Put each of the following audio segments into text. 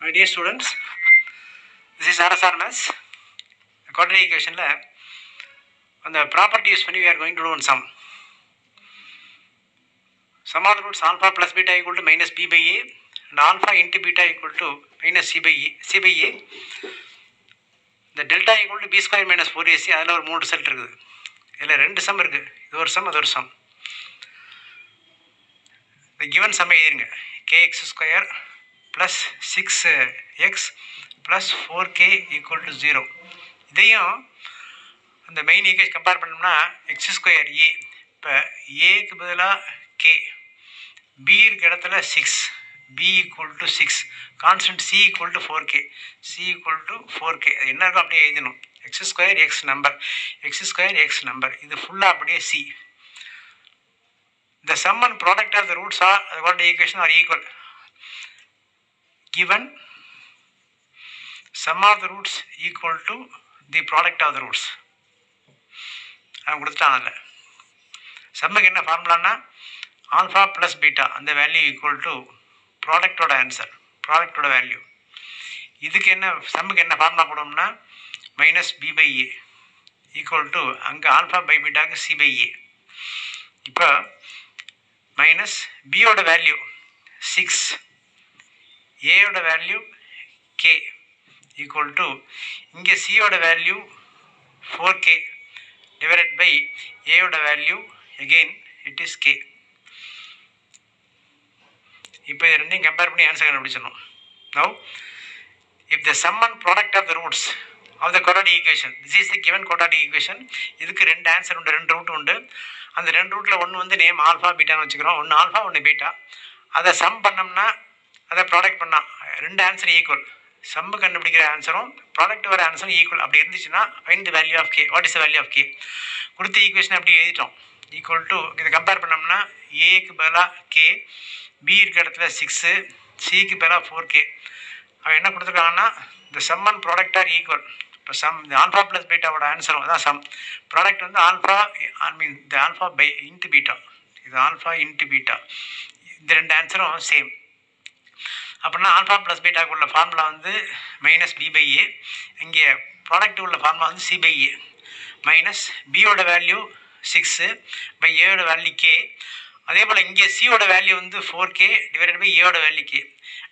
My dear students, this is RSR Maths. Quadratic equation on the property use we are going to do one sum. Sum of the roots alpha plus beta equal to minus b by a and alpha into beta equal to minus c by a. The delta equal to b square minus 4ac. அதில் ஒரு 3 result இருக்குது. இதில் 2 some இருக்குது. இது ஒரு some, அது ஒரு sum. இந்த given சம் எழுதிருங்க. kx square plus 6x plus 4k equal to 0. இதையும் அந்த மெயின் ஈக்குவேஷன் கம்பேர் பண்ணோம்னா x ஸ்கொயர் a. இப்போ ஏக்கு பதிலாக k, b இருக்க இடத்துல 6, b equal to 6, constant c equal to 4k, c equal to 4k. அது என்ன இருக்கும் அப்படியே எழுதணும். X square x number, X square x number, இது ஃபுல்லாக அப்படியே c. The sum and product of the roots are what the equation are equal. Given sum of the roots equal to the product of the roots. அவன் கொடுத்துட்டாங்கல்ல. சம்முக்கு என்ன ஃபார்முலான்னா alpha plus beta அந்த value equal to ப்ராடக்டோட ஆன்சர், ப்ராடக்டோட value. இதுக்கு என்ன சம்முக்கு என்ன ஃபார்முலா போடணும்னா minus B by a equal to அங்கே ஆல்ஃபா பை பீட்டாக்கு சி பை ஏ. இப்போ மைனஸ் பியோட வேல்யூ 6, ஏயோட வேல்யூ கே ஈக்குவல் டு இங்கே சியோட வேல்யூ 4k divided by ஏயோட value again it is k. இப்போ இது ரெண்டையும் கம்பேர் பண்ணி ஆன்சர் கண்டுபிடிச்சிடணும். Now if the sum and product of the roots of the quadratic equation, this is the given quadratic equation. இதுக்கு 2 answer உண்டு, 2 root உண்டு. அந்த 2 ரூட்டில் ஒன்று வந்து நேம் ஆல்ஃபா பீட்டான்னு வச்சுக்கிறோம், ஒன்று ஆல்ஃபா ஒன்று பீட்டா. அதை சம் பண்ணோம்னா அதை ப்ராடக்ட் பண்ணால் 2 ஆன்சர் ஈக்குவல். சம்மு கண்டுபிடிக்கிற ஆன்சரும் ப்ராடக்ட் வர ஆன்சரும் ஈக்குவல். அப்படி இருந்துச்சுன்னா find the value of k. What is the value of k? கொடுத்த ஈக்குவேஷன் அப்படி எழுதிட்டோம். ஈக்குவல் டு இதை கம்பேர் பண்ணோம்னா ஏக்கு பதிலாக கே, பி இருக்க இடத்துல 6, சிக்கு பதிலாக 4k. அவன் என்ன கொடுத்துருக்காங்கன்னா இந்த sum and product are equal. இப்போ சம் இந்த ஆல்ஃபா ப்ளஸ் பீட்டாவோட ஆன்சரும் அதான் சம். ப்ராடக்ட் வந்து ஆல்ஃபா, இந்த ஆல்ஃபா பை இன்ட்டு பீட்டா, இது ஆல்ஃபா இன்ட்டு பீட்டா. இந்த 2 ஆன்சரும் சேம். அப்படின்னா ஆல்ஃபா ப்ளஸ் பீட்டாக்கு உள்ள ஃபார்முலா வந்து மைனஸ் பி பை ஏ, இங்கே ப்ராடக்ட் உள்ள ஃபார்முலா வந்து சி பை ஏ. மைனஸ் பியோட வேல்யூ 6 பை ஏயோட வேல்யூ கே. அதே போல் இங்கே சியோட வேல்யூ வந்து 4k டிவைடட் பை ஏயோட வேல்யூ கே.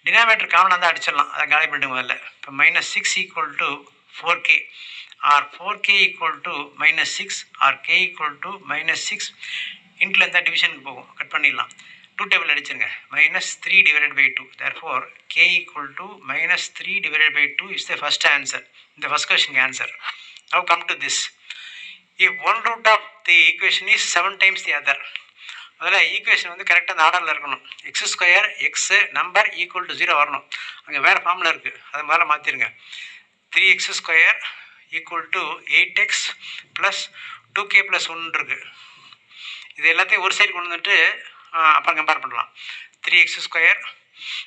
டினாமினேட்டர் காமனாக வந்து அடிச்சிடலாம், அதை காலி பண்ணிட்டு முதல்ல. இப்போ minus 6 equal to 4k or 4k equal to minus 6 or k equal to minus 6. இன்ட்டில் இருந்தால் டிவிஷனுக்கு போகும், கட் பண்ணிடலாம். 2 டேபிள் அடிச்சுங்க. Minus 3 divided by 2. Therefore k equal to minus 3 divided by 2 is the first answer. இந்த ஃபர்ஸ்ட் கொஸ்டினுக்கு answer. Now come to this. If one root of the equation is 7 times the other, அதில் equation வந்து கரெக்டாக அந்த ஆர்டரில் இருக்கணும். X square x number equal to 0 வரணும். அங்கே வேறு ஃபார்மில் இருக்குது, அதை முதல்ல மாற்றிருங்க. 3x square equal to 8x plus 2k plus 1 இருக்குது. இது எல்லாத்தையும் ஒரு சைடு கொண்டு வந்துட்டு அப்புறம் கம்பேர் பண்ணலாம். 3x ஸ்கொயர்,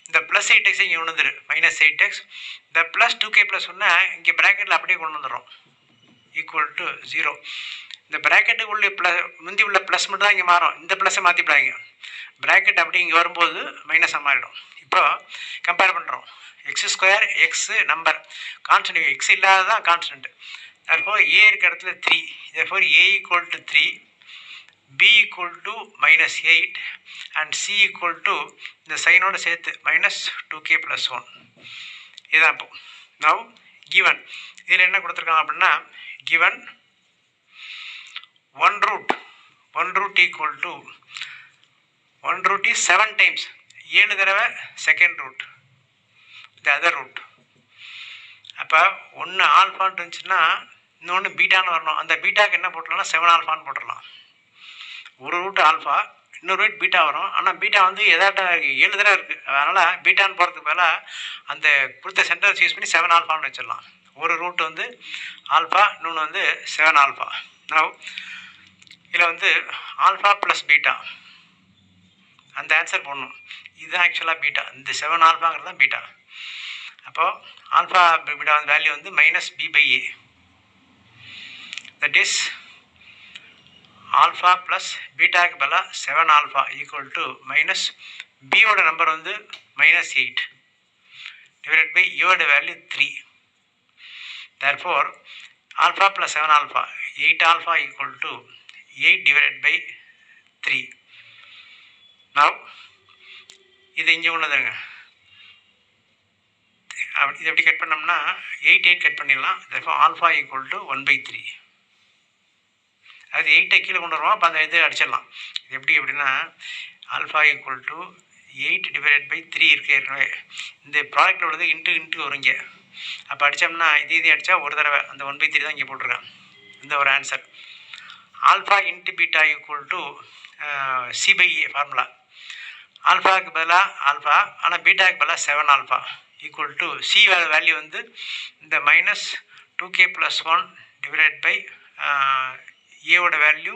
இந்த ப்ளஸ் 8x இங்கே கொண்டு வந்துரு, மைனஸ் 8x. இந்த ப்ளஸ் 2k ப்ளஸ் 1 இங்கே ப்ராக்கெட்டில் அப்படியே கொண்டு வந்துடுறோம், ஈக்குவல் டு 0. இந்த ப்ராக்கெட்டுக்குள்ளே முந்தி உள்ள ப்ளஸ் மட்டும் தான் இங்கே மாறும், இந்த ப்ளஸ்ஸை மாற்றிவிடாங்க. ப்ராக்கெட் அப்படி இங்கே வரும்போது மைனஸாக மாறிடும். இப்போ கம்பேர் பண்ணுறோம். X square x number constant, x இல்லாத தான் கான்ஸ்டன்ட். தற்போது ஏ இருக்க இடத்துல 3, தற்போது A equal to 3, B equal to minus 8 and C equal to இந்த சைனோடு சேர்த்து மைனஸ் 2k ப்ளஸ் 1. இதுதான் இப்போ நவ் கிவன். இதில் என்ன கொடுத்துருக்காங்க அப்படின்னா given one root equal to one root is 7 times, 7 தடவை second root the other root. அப்போ ஒன்று ஆல்ஃபான்னு இருந்துச்சுன்னா இன்னொன்று பீட்டான்னு வரணும். அந்த பீட்டாக்கு என்ன போட்டுடலாம்னா 7 ஆல்ஃபான்னு போட்டுடலாம். ஒரு ரூட் ஆல்ஃபா, இன்னொரு ரூட் பீட்டா வரும். ஆனால் பீட்டா வந்து எதாட்ட 7 தடவை இருக்குது. அதனால் பீட்டான்னு போகிறதுக்கு மேலே அந்த கொடுத்த சென்டர்ஸ் யூஸ் பண்ணி 7 ஆல்ஃபான்னு வச்சிடலாம். ஒரு ரூட் வந்து ஆல்ஃபா, இன்னொன்று வந்து 7 ஆல்ஃபா. நவ் இதில் வந்து ஆல்ஃபா ப்ளஸ் பீட்டா அந்த ஆன்சர் போடணும். இதுதான் ஆக்சுவலாக பீட்டா, இந்த 7 ஆல்ஃபாங்கிறது தான் பீட்டா. அப்போது ஆல்ஃபா பீட்டா வேல்யூ வந்து minus B by A. That is alpha plus பீட்டாக்கு பதிலாக 7 ஆல்ஃபா ஈக்குவல் டு மைனஸ் பியோட நம்பர் வந்து மைனஸ் 8 divided by யோட value 3. Therefore, alpha plus 7 alpha, 8 alpha equal to 8 divided by 3. Now, இது இங்கே உள்ளதுங்க. இது எப்படி கட் பண்ணோம்னா 8 கட் பண்ணிடலாம். therefore alpha equal to 1/3. அது 8 கீழே கொண்டு வருவோம். அப்போ அந்த இது அடிச்சிடலாம். இது எப்படின்னா alpha equal to 8 divided by 3 இருக்குது ஏற்கனவே. இந்த ப்ராடக்ட் உள்ளது இன்ட்டு வரும் இங்கே. அப்போ அடித்தோம்னா இது அடித்தா ஒரு தடவை அந்த 1/3 தான் இங்கே போட்டிருக்கேன். இந்த ஒரு answer. Alpha into beta equal to C/A formula. ஆல்ஃபாவுக்கு பதிலாக ஆல்ஃபா, ஆனால் பீட்டாவுக்கு பதிலாக 7 alpha equal to C value வந்து இந்த -2k + 1 டிவைடட் பை ஏவோட வேல்யூ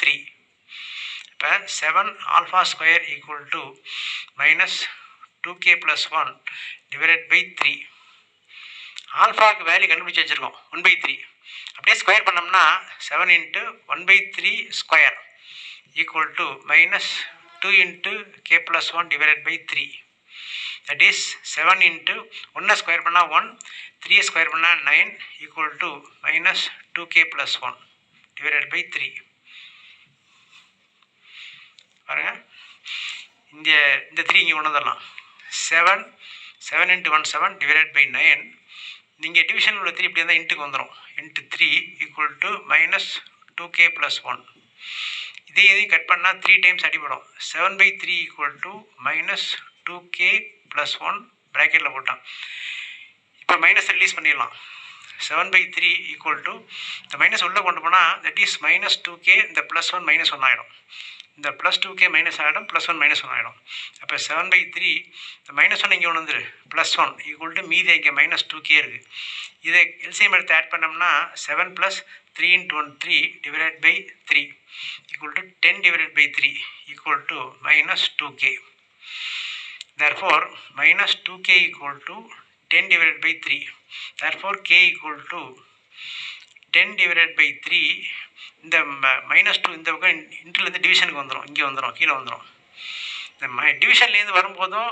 3. இப்போ 7 alpha square equal to -2k + 1 divided by 3. ஆல்ஃபாவுக்கு வேல்யூ கண்டுபிடிச்சி வச்சுருக்கோம் 1/3. அப்படியே ஸ்கொயர் பண்ணோம்னா 7 × 1/3 square equal to -2 × k + 1 divided by 3. That is 7 × 1 square பண்ணால் 1, 3 ஸ்கொயர் பண்ணால் 9 equal to -2k + 1 divided by 3. பாருங்க, இந்த 3 இங்கே கொண்டு வந்துடலாம். 7 × 1 7 divided by 9. நீங்கள் டிவிஷன் உள்ள 3 இப்படி இருந்தால் இன்ட்டுக்கு வந்துடும். × 3 ஈக்குவல் டு -2k + 1. இதையும் கட் பண்ணால் 3 டைம்ஸ் அடிப்படும். 7/3 ஈக்குவல் டு -2k + 1 ப்ராக்கெட்டில் போட்டான். இப்போ மைனஸ் ரிலீஸ் பண்ணிடலாம். 7/3 ஈக்குவல் டு இந்த மைனஸ் உள்ளே கொண்டு போனால் தட் இஸ் -2k, இந்த +1 -1 ஆகிடும். இந்த +2k மைனஸ் ஆகிடும், +1 -1 ஆகிடும். அப்போ 7/3 இந்த -1 இங்கே ஒன்று வந்துரு +1 ஈக்குவல் டு மீதி இங்கே -2k இருக்குது. இதை எல்சிஎம் எடுத்து ஆட் பண்ணோம்னா 7 + 3 × 1 3 divided by 3 equal to 10 divided by 3 equal to -2k. therefore -2k equal to 10 divided by 3. therefore k equal to 10 divided by 3. இந்த -2 இந்த பக்கம் இன்ட்லேருந்து டிவிஷனுக்கு வந்துடும், இங்கே வந்துடும், கீழே வந்துடும். இந்த டிவிஷன்லேருந்து வரும்போதும்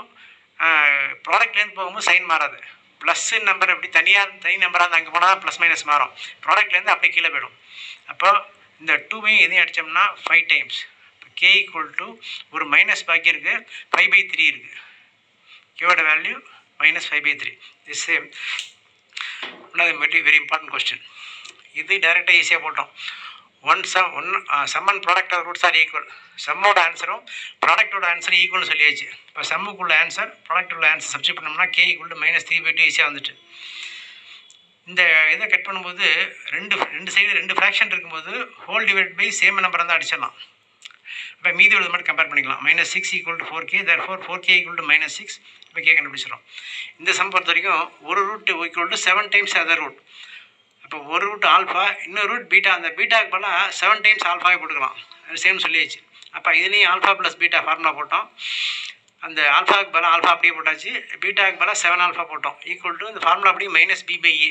ப்ராடக்ட்லேருந்து போகும்போது சைன் மாறாது. ப்ளஸ் நம்பர் எப்படி தனி நம்பராக இருந்தால் அங்கே போனால் ப்ளஸ் மைனஸ் மாறும். ப்ராடக்ட்லேருந்து அப்படியே கீழே போயிடும். அப்போ இந்த 2வையும் எதையும் அடித்தோம்னா 5 டைம்ஸ். இப்போ k equal to ஒரு மைனஸ் பாக்கி இருக்குது, 5/3 இருக்குது. கேவோட value -5/3. this same another very important question. இது டைரெக்டாக ஈஸியாக போட்டோம். Sum and product of roots are equal. சம்மோட ஆன்சரும் ப்ராடக்டோட ஆன்சரும் ஈக்குவல்னு சொல்லியாச்சு. இப்போ சம்முக்குள்ள ஆன்சர் ப்ராடக்டோட ஆன்சர் சப்ஸ்டிட் பண்ணோம்னா k = -3/2 ஈஸியாக வந்துட்டு. இந்த இதை கட் பண்ணும்போது ரெண்டு சைடு 2 ஃப்ராக்ஷன் இருக்கும்போது whole divide by same number தான் அடிச்சிடலாம். இப்போ மீதி உள்ளது மட்டும் கம்பேர் பண்ணிக்கலாம். -6 = 4k, therefore 4k = -6. இப்போ கே கண்டுபிடிச்சிடும். இந்த சம் பொறுத்த வரைக்கும் ஒரு root equal to 7 times other root. அப்போ ஒரு ரூட் ஆல்ஃபா, இன்னொரு ரூட் பீட்டா. அந்த பீட்டாக்கு பதிலாக 7 டைம்ஸ் ஆல்ஃபாவே போட்டுக்கலாம். சேம் சொல்லியாச்சு. அப்போ இதுலேயும் ஆல்ஃபா + பீட்டா ஃபார்முலா போட்டோம். அந்த ஆல்ஃபாவுக்கு பதிலாக ஆல்ஃபா அப்படியே போட்டாச்சு, பீட்டாவுக்கு பதிலாக 7 ஆல்ஃபா போட்டோம். ஈக்குவல் டு இந்த ஃபார்முலா அப்படியே -b/a.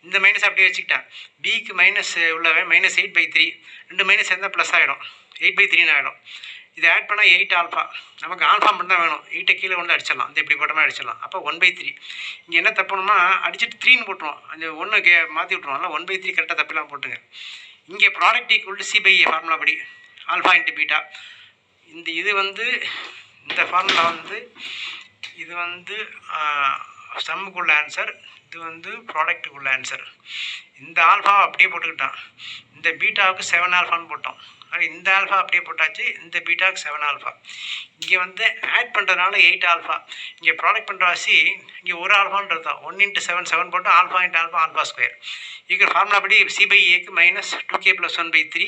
இந்த மைனஸ் அப்படியே வச்சுக்கிட்டேன். பிக்கு மைனஸ் உள்ளவே -8/3. 2 மைனஸ் இருந்தால் ப்ளஸ் ஆகிடும், 8/3 ஆகிடும். இதை ஆட் பண்ணால் 8 ஆல்ஃபா. நமக்கு ஆல்ஃபா மட்டும் தான் வேணும். 8 கீழே கொண்டு அடிச்சிடலாம். இந்த இப்படி போட்டோம்னா அடிச்சிடலாம். அப்போ 1/3. இங்கே என்ன தப்புணும்னா அடிச்சுட்டு 3ன்னு போட்டுருவோம். அந்த 1 மாற்றி விட்ருவோம். அதனால் 1/3 கரெக்டாக தப்பிலாம் போட்டுங்க. இங்கே product equal to C/A formula படி ஆல்ஃபா × பீட்டா. இது வந்து இந்த ஃபார்முலா வந்து இது வந்து சம்முக்குள்ள ஆன்சர், இது வந்து ப்ராடக்ட்டுக்குள்ள ஆன்சர். இந்த ஆல்ஃபாவை அப்படியே போட்டுக்கிட்டான். இந்த பீட்டாவுக்கு 7 ஆல்ஃபான்னு போட்டோம். இந்த ஆல்ஃபா அப்படியே போட்டாச்சு, இந்த பீட்டாவுக்கு 7 ஆல்ஃபா. இங்கே வந்து ஆட் பண்ணுறதுனால 8 ஆல்ஃபா. இங்கே ப்ராடக்ட் பண்ணுற வாசி இங்கே ஒரு ஆல்ஃபான்றது தான். 1 × 7 7 போட்டு ஆல்ஃபா × ஆல்ஃபா ஆல்ஃபா ஸ்கொயர். இதுக்கு ஃபார்முலா படி C/Aக்கு -2k + 1/3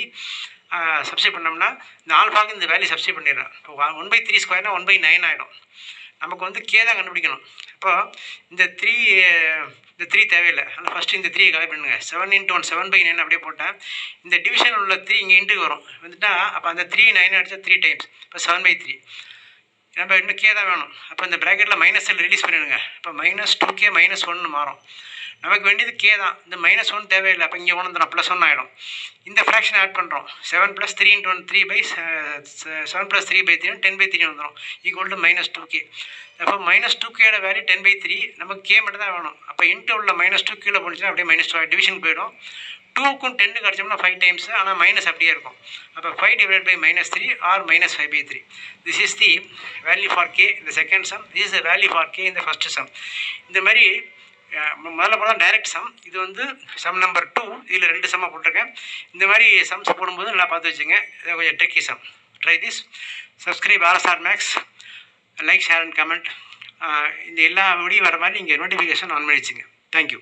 சப்ஸ்டிட் பண்ணோம்னா இந்த ஆல்ஃபாவுக்கு இந்த வேல்யூ சப்ஸ்டிட் பண்ணிடுறேன். இப்போ 1/3 ஸ்கொயர்னா 1/9 ஆகிடும். நமக்கு வந்து கே தான் கண்டுபிடிக்கணும். இப்போ இந்த 3 தேவையில்லை. அதனால் ஃபஸ்ட்டு இந்த 3 காலி பண்ணுங்கள். 7 × 1 7/9 அப்படியே போட்டேன். இந்த டிவிஷன் உள்ள 3 இங்கே இன்ட்டுக்கு வரும் வந்துட்டா. அப்போ அந்த 3 9 அடித்தா 3 டைம்ஸ். இப்போ 7/3. நம்ம இன்னும் கே தான் வேணும். அப்போ இந்த ப்ராக்கெட்டில் மைனஸில் ரிலீஸ் பண்ணிடுங்க. இப்போ -2k -1 மாறும். நமக்கு வேண்டியது கே தான். இந்த -1 தேவையில்லை. அப்போ இங்கே ஒன்று வந்துடும், +1 ஆகிடும். இந்த ஃப்ராக்ஷன் ஆட் பண்ணுறோம். 7 + 3 × 1 7 + 3/3 10/3 வந்துடும், ஈக்குவல் டு -2k. அப்போ -2k வேல்யூ 10/3, நமக்கு கே மட்டும் தான் வேணும். அப்போ இன்ட்டு உள்ள -2 கீழே போணுச்சுன்னா அப்படியே -2 டிவிஷன் போயிடும். 2க்கும் 10க்கு அடிச்சோம்னா 5 டைம்ஸ், ஆனால் மைனஸ் அப்படியே இருக்கும். அப்போ 5 / -3 or -5/3. This is the value for K இந்த second sum. This is the value for K இந்த ஃபஸ்ட்டு சம். இந்த மாதிரி முதல்ல போனால் டைரக்ட் சம். இது வந்து சம் நம்பர் 2. இதில் 2 சம்மாக போட்டிருக்கேன். இந்த மாதிரி சம்ஸ் போடும்போது நல்லா பார்த்து வச்சுங்க. இது கொஞ்சம் tricky sum. Try this. Subscribe RSR Maths. Like, share and comment. இந்த எல்லா வீடியும் வர மாதிரி நீங்கள் நோட்டிஃபிகேஷன் ஆன் பண்ணி வச்சுங்க. தேங்க்யூ.